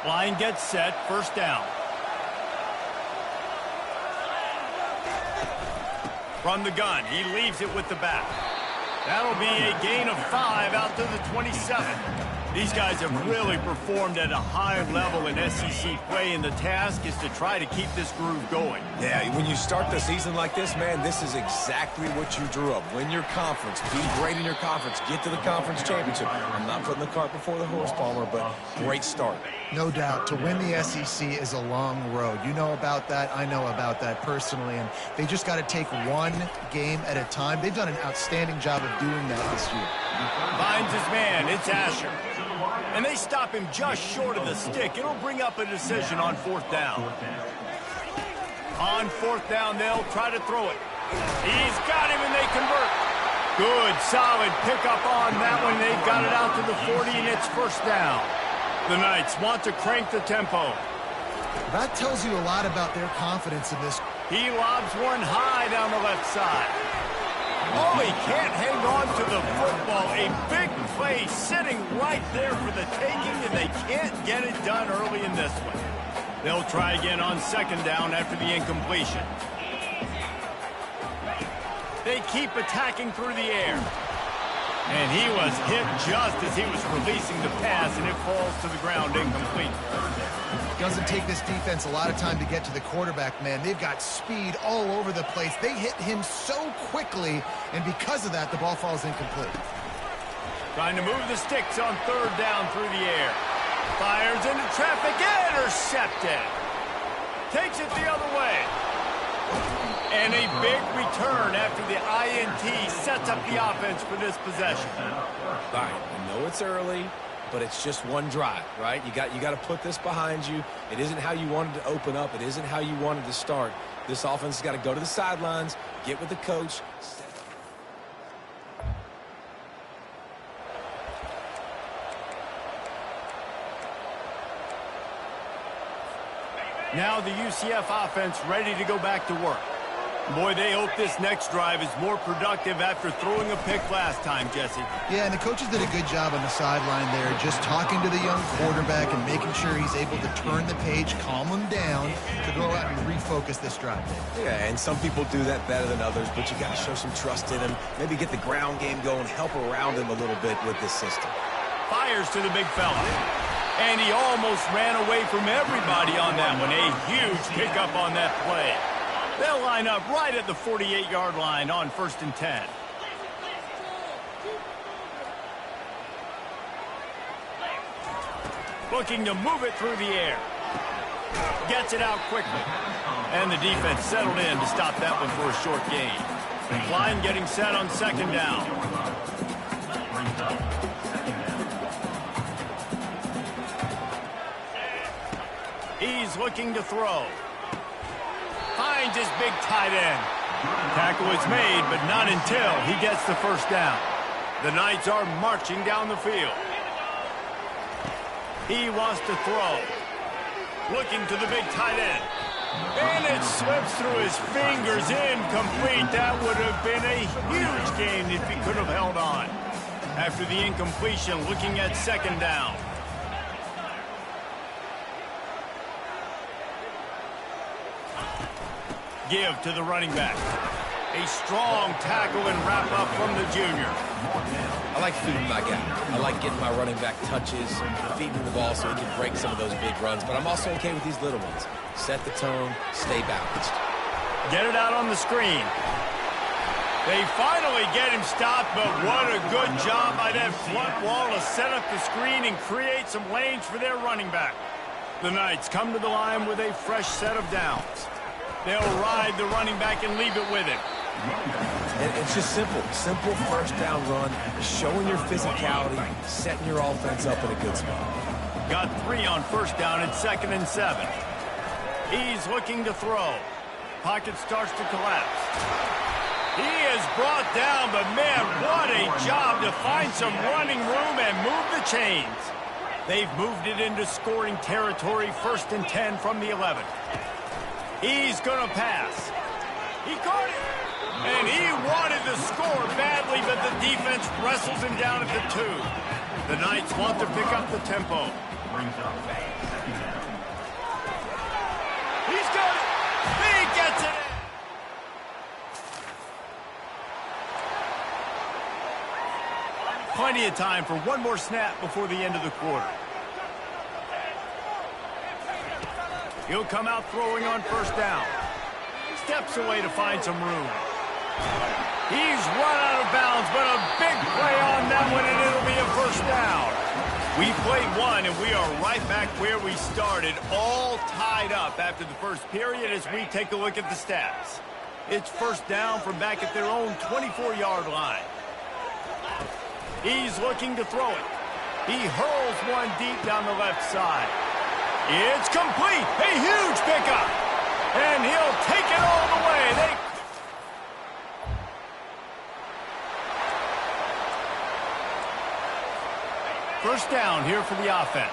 Line gets set, first down. From the gun, he leaves it with the back. That'll be a gain of 5 out to the 27. These guys have really performed at a high level in SEC play, and the task is to try to keep this groove going. Yeah, when you start the season like this, man, this is exactly what you drew up. Win your conference, be great in your conference, get to the conference championship. I'm not putting the cart before the horse, Palmer, but great start. No doubt. To win the SEC is a long road. You know about that. I know about that personally. And they just got to take one game at a time. They've done an outstanding job of doing that this year. Finds his man. It's Asher. And they stop him just short of the stick. It'll bring up a decision on fourth down. On fourth down, they'll try to throw it. He's got him, and they convert. Good, solid pickup on that one. They've got it out to the 40, and it's first down. The Knights want to crank the tempo. That tells you a lot about their confidence in this. He lobs one high down the left side. Oh, he can't hang on to the football. A big play sitting right there for the taking, and they can't get it done early in this one. They'll try again on second down after the incompletion. They keep attacking through the air. And he was hit just as he was releasing the pass, and it falls to the ground incomplete. Doesn't take this defense a lot of time to get to the quarterback, man. They've got speed all over the place. They hit him so quickly, and because of that, the ball falls incomplete. Trying to move the sticks on third down through the air. Fires into traffic, intercepted. Takes it the other way. And a big return after the INT sets up the offense for this possession. All right, I know it's early, but it's just one drive, right? You got to put this behind you. It isn't how you wanted to open up. It isn't how you wanted to start. This offense has got to go to the sidelines, get with the coach. Now the UCF offense ready to go back to work. Boy, they hope this next drive is more productive after throwing a pick last time, Jesse. Yeah, and the coaches did a good job on the sideline there, just talking to the young quarterback and making sure he's able to turn the page, calm him down, to go out and refocus this drive. Yeah, and some people do that better than others, but you got to show some trust in him, maybe get the ground game going, help around him a little bit with this system. Fires to the big fella. And he almost ran away from everybody on that one. A huge pickup on that play. They'll line up right at the 48-yard line on 1st and 10. Looking to move it through the air. Gets it out quickly. And the defense settled in to stop that one for a short gain. Klein getting set on second down. He's looking to throw. Finds his big tight end. Tackle is made, but not until he gets the first down. The Knights are marching down the field. He wants to throw. Looking to the big tight end. And it slips through his fingers, incomplete. That would have been a huge gain if he could have held on. After the incompletion, looking at second down. Give to the running back. A strong tackle and wrap up from the junior. I like feeding my guy. I like getting my running back touches, feeding the ball so he can break some of those big runs. But I'm also okay with these little ones. Set the tone, stay balanced. Get it out on the screen. They finally get him stopped, but what a good job by that front wall to set up the screen and create some lanes for their running back. The Knights come to the line with a fresh set of downs. They'll ride the running back and leave it with him. It's just simple first down run, showing your physicality, setting your offense up in a good spot. Got 3 on first down at 2nd and 7. He's looking to throw. Pocket starts to collapse. He is brought down, but man, what a job to find some running room and move the chains. They've moved it into scoring territory, 1st and 10 from the 11. He's going to pass. He caught it. And he wanted to score badly, but the defense wrestles him down at the 2. The Knights want to pick up the tempo. Plenty of time for one more snap before the end of the quarter. He'll come out throwing on first down. Steps away to find some room. He's run out of bounds, but a big play on that one, and it'll be a first down. We played one, and we are right back where we started, all tied up after the first period as we take a look at the stats. It's first down from back at their own 24-yard line. He's looking to throw it. He hurls one deep down the left side. It's complete. A huge pickup. And he'll take it all the way. First down here for the offense.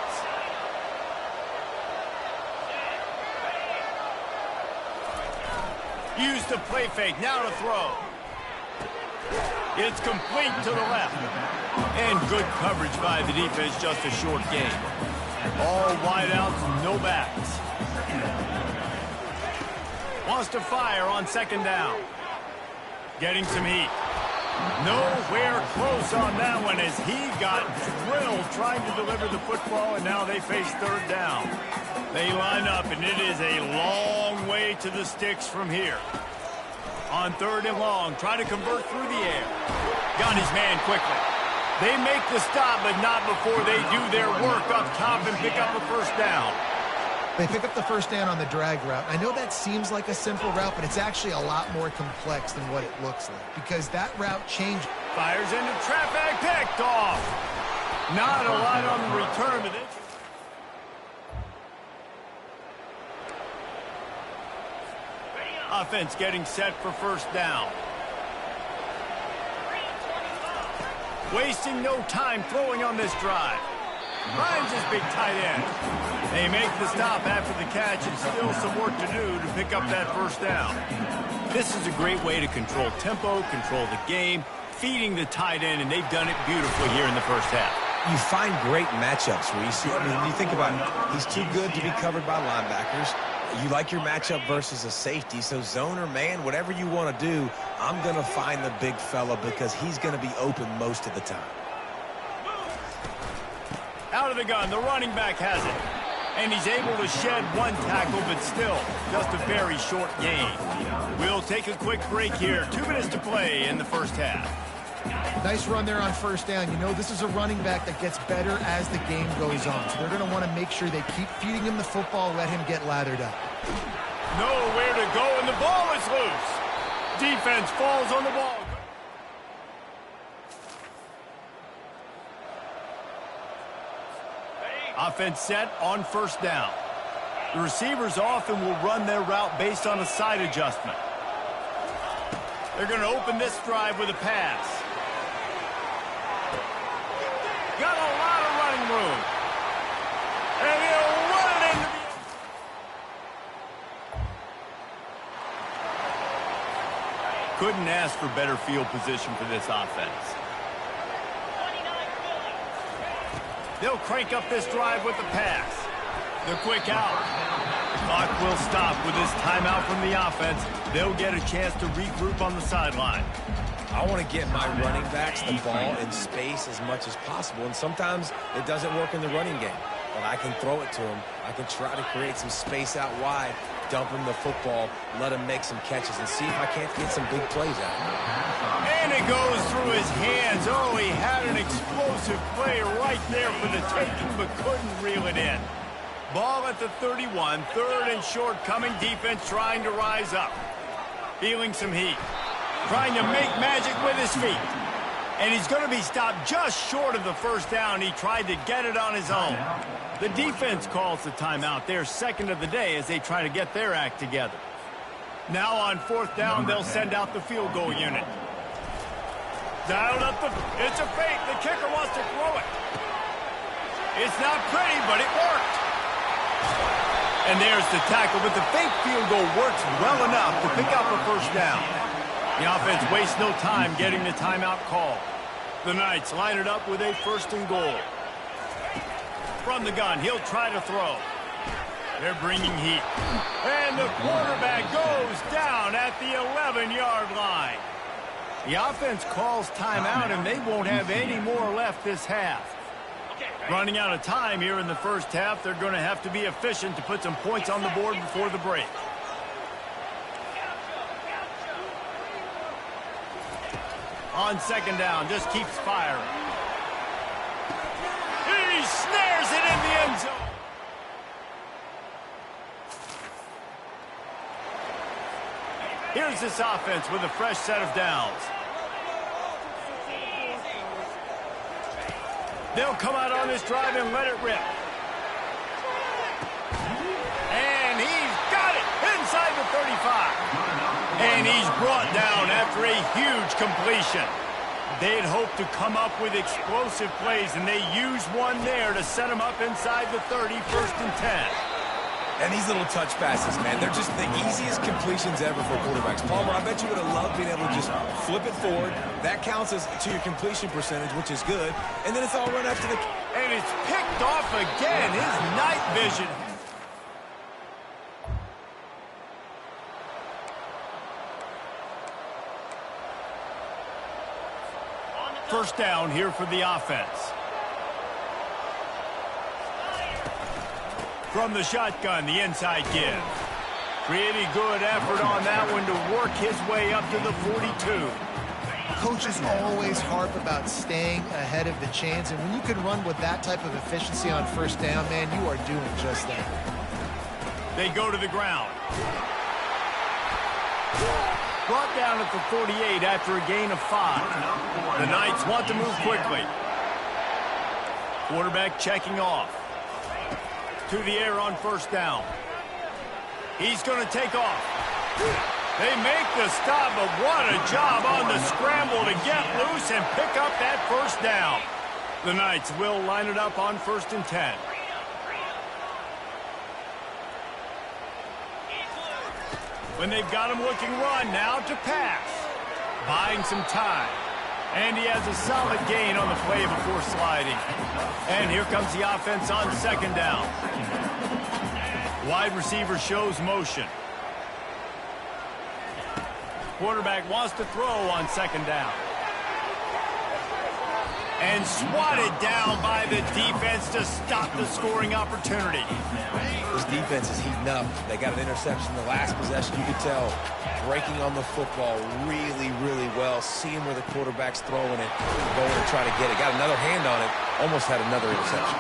Use the play fake. Now to throw. It's complete to the left. And good coverage by the defense, just a short gain. All wideouts, no backs. Wants to fire on second down. Getting some heat. Nowhere close on that one as he got drilled trying to deliver the football, and now they face third down. They line up, and it is a long way to the sticks from here. On third and long, try to convert through the air. Got his man quickly. They make the stop, but not before they do their work up top and pick up a first down. They pick up the first down on the drag route. I know that seems like a simple route, but it's actually a lot more complex than what it looks like because that route changed. Fires into traffic, picked off. Not a lot on the return of it. Offense getting set for first down. Wasting no time throwing on this drive. Finds his big tight end. They make the stop after the catch and still some work to do to pick up that first down. This is a great way to control tempo, control the game, feeding the tight end, and they've done it beautifully here in the first half. You find great matchups where you see, I mean, you think about it, he's too good to be covered by linebackers. You like your matchup versus a safety, so zone or man, whatever you want to do, I'm going to find the big fella because he's going to be open most of the time. Out of the gun, the running back has it. And he's able to shed one tackle, but still, just a very short gain. We'll take a quick break here. 2 minutes to play in the first half. Nice run there on first down. You know, this is a running back that gets better as the game goes on. So they're going to want to make sure they keep feeding him the football, let him get lathered up. Nowhere to go, and the ball is loose. Defense falls on the ball. Offense set on first down. The receivers often will run their route based on a side adjustment. They're going to open this drive with a pass. Got a lot of running room. And he'll run it into the... Couldn't ask for better field position for this offense. They'll crank up this drive with the pass. The quick out. Clock will stop with this timeout from the offense. They'll get a chance to regroup on the sideline. I want to get my running backs the ball in space as much as possible, and sometimes it doesn't work in the running game. But I can throw it to them. I can try to create some space out wide, dump him the football, let him make some catches, and see if I can't get some big plays out of him. And it goes through his hands. Oh, he had an explosive play right there for the taking, but couldn't reel it in. Ball at the 31, third and short, coming defense trying to rise up. Feeling some heat. Trying to make magic with his feet. And he's going to be stopped just short of the first down. He tried to get it on his own. The defense calls the timeout, their second of the day, as they try to get their act together. Now on fourth down, they'll send out the field goal unit. Dialed up it's a fake. The kicker wants to throw it. It's not pretty, but it worked. And there's the tackle, but the fake field goal works well enough to pick up a first down. The offense wastes no time getting the timeout call. The Knights line it up with a first and goal. From the gun, he'll try to throw. They're bringing heat. And the quarterback goes down at the 11-yard line. The offense calls timeout, and they won't have any more left this half. Running out of time here in the first half, they're going to have to be efficient to put some points on the board before the break. On second down, just keeps firing. He snares it in the end zone. Here's this offense with a fresh set of downs. They'll come out on this drive and let it rip. And he's got it inside the 35. And he's brought down after a huge completion. They'd hoped to come up with explosive plays, and they used one there to set them up inside the 30, 1st and 10. And these little touch passes, man, they're just the easiest completions ever for quarterbacks. Palmer, I bet you would have loved being able to just flip it forward. That counts as to your completion percentage, which is good. And then it's all run after the... And it's picked off again. His night vision. First down here for the offense. From the shotgun, the inside give. Pretty good effort on that one to work his way up to the 42. Coaches always harp about staying ahead of the chains, and when you can run with that type of efficiency on first down, man, you are doing just that. They go to the ground. Brought down at the 48 after a gain of 5. The Knights want to move quickly. Quarterback checking off. To the air on first down. He's going to take off. They make the stop, but what a job on the scramble to get loose and pick up that first down. The Knights will line it up on 1st and 10. When they've got him looking run, now to pass. Buying some time. And he has a solid gain on the play before sliding. And here comes the offense on second down. Wide receiver shows motion. Quarterback wants to throw on second down. And swatted down by the defense to stop the scoring opportunity. This defense is heating up. They got an interception the last possession. You could tell breaking on the football really, really well. Seeing where the quarterback's throwing it, going to try to get it. Got another hand on it. Almost had another interception.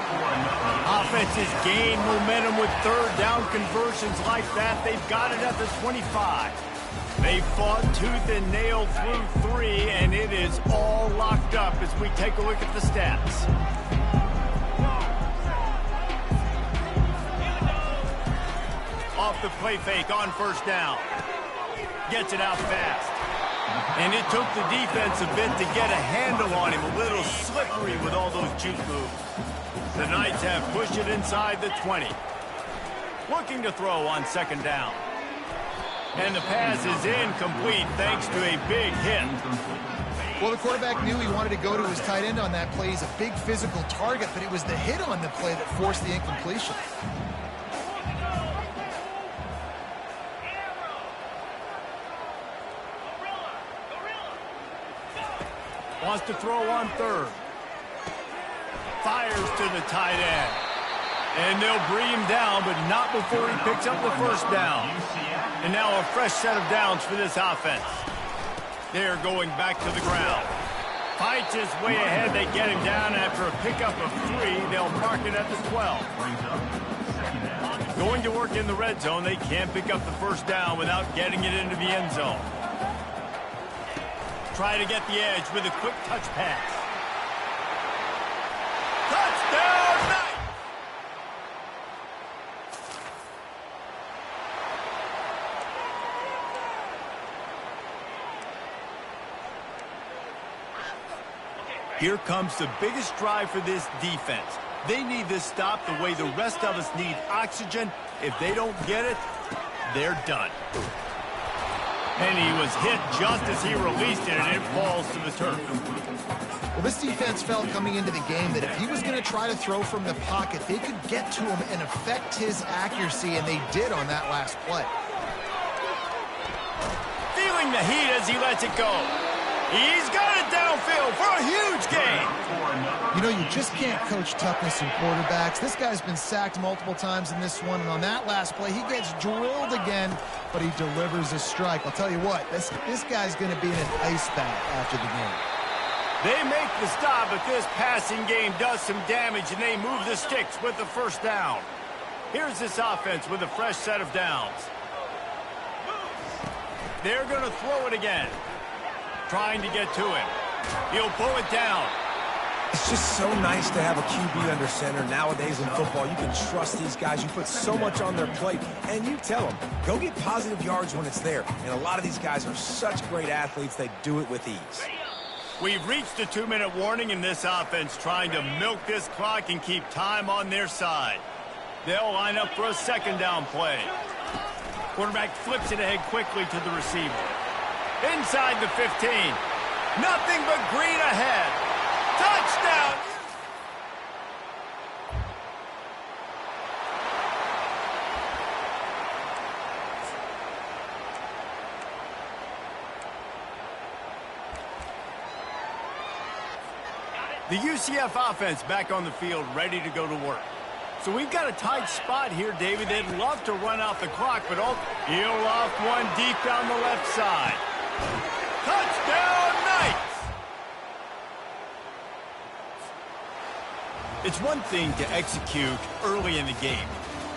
Offenses gain momentum with third down conversions like that. They've got it at the 25. They fought tooth and nail through 3, and it is all locked up as we take a look at the stats. Off the play fake on first down. Gets it out fast. And it took the defense a bit to get a handle on him. A little slippery with all those juke moves. The Knights have pushed it inside the 20. Looking to throw on second down. And the pass is incomplete thanks to a big hit. Well, the quarterback knew he wanted to go to his tight end on that play. He's a big physical target, but it was the hit on the play that forced the incompletion. Wants to throw on third. Fires to the tight end. And they'll bring him down, but not before he picks up the first down. And now a fresh set of downs for this offense. They're going back to the ground. Fights his way ahead. They get him down after a pickup of 3. They'll mark it at the 12. Going to work in the red zone. They can't pick up the first down without getting it into the end zone. Try to get the edge with a quick touch pass. Touchdown, Knights! Here comes the biggest drive for this defense. They need this stop the way the rest of us need oxygen. If they don't get it, they're done. And he was hit just as he released it, and it falls to the turf. Well, this defense felt coming into the game that if he was going to try to throw from the pocket, they could get to him and affect his accuracy, and they did on that last play. Feeling the heat as he lets it go. He's got it downfield for a huge gain. You know, you just can't coach toughness in quarterbacks. This guy's been sacked multiple times in this one, and on that last play, he gets drilled again, but he delivers a strike. I'll tell you what, this guy's going to be in an ice bath after the game. They make the stop, but this passing game does some damage, and they move the sticks with the first down. Here's this offense with a fresh set of downs. They're going to throw it again. Trying to get to him. He'll pull it down. It's just so nice to have a QB under center. Nowadays in football, you can trust these guys. You put so much on their plate, and you tell them, go get positive yards when it's there. And a lot of these guys are such great athletes, they do it with ease. We've reached the 2-minute warning in this offense, trying to milk this clock and keep time on their side. They'll line up for a second down play. Quarterback flips it ahead quickly to the receiver. Inside the 15. Nothing but green ahead. Touchdown! The UCF offense back on the field, ready to go to work. So we've got a tight spot here, David. They'd love to run out the clock, but he'll loft one deep down the left side. Touchdown, Knights! It's one thing to execute early in the game.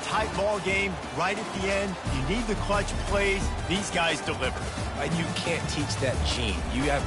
Tight ball game, right at the end. You need the clutch plays. These guys deliver. And you can't teach that gene. You have